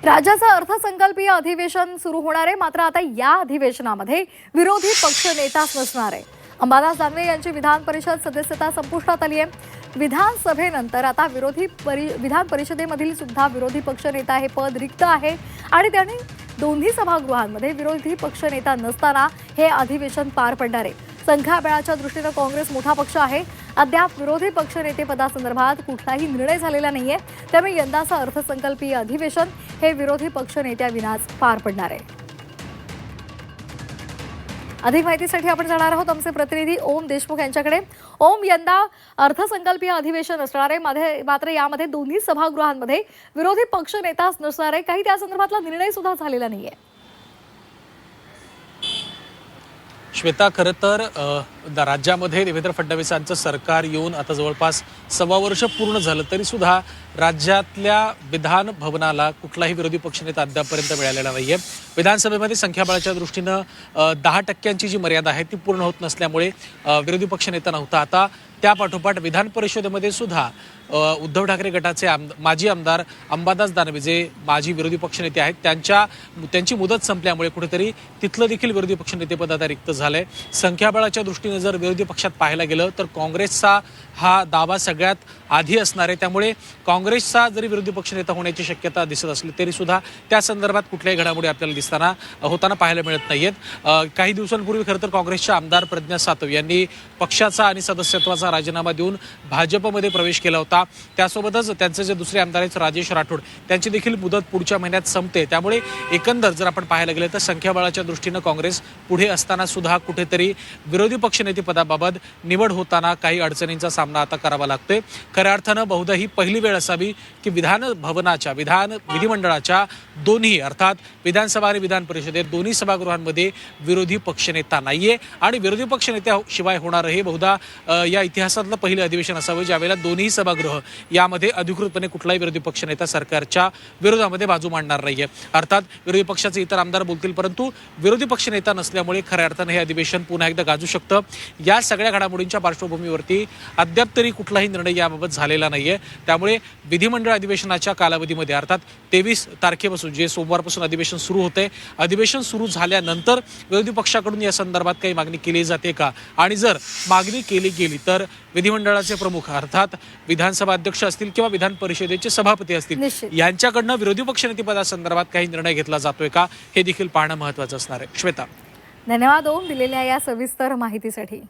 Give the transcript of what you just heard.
राज्याचं अर्थसंकल्पीय अधिवेशन सुरू होणार आहे. मात्र आता या अधिवेशनामध्ये विरोधी पक्ष नेताच नसणार आहे. अंबादास दानवे यांची विधान परिषद सदस्यता संपुष्टात आली आहे. विधानसभेनंतर आता विधान परिषदेमधील सुद्धा विरोधी पक्ष नेता हे पद रिक्त आहे आणि त्याने दोन्ही सभागृहांमध्ये विरोधी पक्ष नेता नसताना हे अधिवेशन पार पडणार आहे. संख्याबळाच्या दृष्टीने काँग्रेस मोठा पक्ष आहे. अद्याप विरोधी पक्षनेते पदासंदर्भात कुठलाही निर्णय झालेला नाहीये. त्यामुळे यंदाचं अर्थसंकल्पीय अधिवेशन हे विरोधी पक्षनेत्याविनाच पार पडणार आहे. अधिक माहितीसाठी आपण जाणार आहोत आमचे प्रतिनिधी ओम देशमुख यांच्याकडे. ओम, यंदा अर्थसंकल्पीय अधिवेशन असणार आहे, मात्र यामध्ये दोन्ही सभागृहांमध्ये विरोधी पक्ष नेताच नसणार आहे. काही त्या संदर्भातला निर्णय सुद्धा झालेला नाहीये. श्वेता, खरं तर राज्यामध्ये देवेंद्र फडणवीसांचं सरकार येऊन आता जवळपास 1.25 वर्ष पूर्ण झालं, तरी सुद्धा राज्यातल्या विधान भवनाला कुठलाही विरोधी पक्षनेता अद्यापपर्यंत मिळालेला नाहीये. विधानसभेमध्ये संख्याबळाच्या दृष्टीनं 10% जी मर्यादा आहे ती पूर्ण होत नसल्यामुळे विरोधी पक्षनेता नव्हता. आता त्यापाठोपाठ विधान परिषदेमध्ये सुद्धा उद्धव ठाकरे गटाचे माजी आमदार अंबादास दानवे जे माजी विरोधी पक्षनेते आहेत त्यांची मुदत संपल्यामुळे कुठेतरी तिथलं देखील विरोधी पक्षनेतेपद आता रिक्त झालंय. संख्याबळाच्या दृष्टीने जर विरोधी पक्षात पाहायला गेलं तर काँग्रेसचा हा दावा सगळ्यात आधी असणार आहे. त्यामुळे काँग्रेसचा जरी विरोधी पक्षनेता होण्याची शक्यता दिसत असली तरी सुद्धा त्या संदर्भात कुठल्याही घडामोडी आपल्याला होताना पाहायला मिळत नाहीयेत. काही दिवसांपूर्वी खरं तर काँग्रेसच्या आमदार प्रज्ञा सातव यांनी पक्षाचा आणि सदस्यत्वाचा राजीनामा देऊन भाजपमध्ये प्रवेश केला होता. त्यासोबतच त्यांचे जे दुसरे आमदार आहेत राजेश राठोड, त्यांची देखील मुदत पुढच्या महिन्यात संपते. त्यामुळे एकंदर जर आपण पाहायला गेलं तर संख्याबळाच्या दृष्टीनं काँग्रेस पुढे असताना सुद्धा कुठेतरी विरोधी पक्षनेते पदाबाबत निवड होताना काही अडचणींचा सामना आता करावा लागतोय. खऱ्या अर्थानं बहुधा ही पहिली वेळ असावी की विधिमंडळाच्या दोन्ही अर्थात विधानसभा आणि विधान परिषदेत दोन्ही सभागृहांमध्ये विरोधी पक्षनेता नाहीये आणि विरोधी पक्षनेत्याशिवाय होणार हे बहुधा या इतिहासातलं पहिलं अधिवेशन असावं ज्यावेळेला दोन्ही सभागृह यामध्ये अधिकृतपणे कुठलाही विरोधी पक्षनेता सरकारच्या विरोधामध्ये बाजू मांडणार नाहीये. अर्थात विरोधी पक्षाचे इतर आमदार बोलतील, परंतु विरोधी पक्षनेता नसल्यामुळे खऱ्या अर्थानं हे अधिवेशन पुन्हा एकदा गाजू शकतं. या सगळ्या घडामोडींच्या पार्श्वभूमीवरती अद्याप तरी कुठलाही निर्णय याबाबत झालेला नाहीये. त्यामुळे विधिमंडळ अधिवेशनाच्या कालावधीमध्ये अर्थात 23 तारखेपासून जे सोमवारपासून अधिवेशन सुरू होते, अधिवेशन सुरू झाल्यानंतर विरोधी पक्षाकडून या संदर्भात काही मागणी केली जाते का, आणि जर मागणी केली गेली तर विधिमंडळाचे प्रमुख अर्थात विधानसभा अध्यक्ष असतील किंवा विधान परिषदेचे सभापती असतील यांच्याकडनं विरोधी पक्षनेते पदासंदर्भात काही निर्णय घेतला जातोय का हे देखील पाहणं महत्त्वाचं असणार आहे. श्वेता, धन्यवाद ओम दिलेल्या या सविस्तर माहितीसाठी.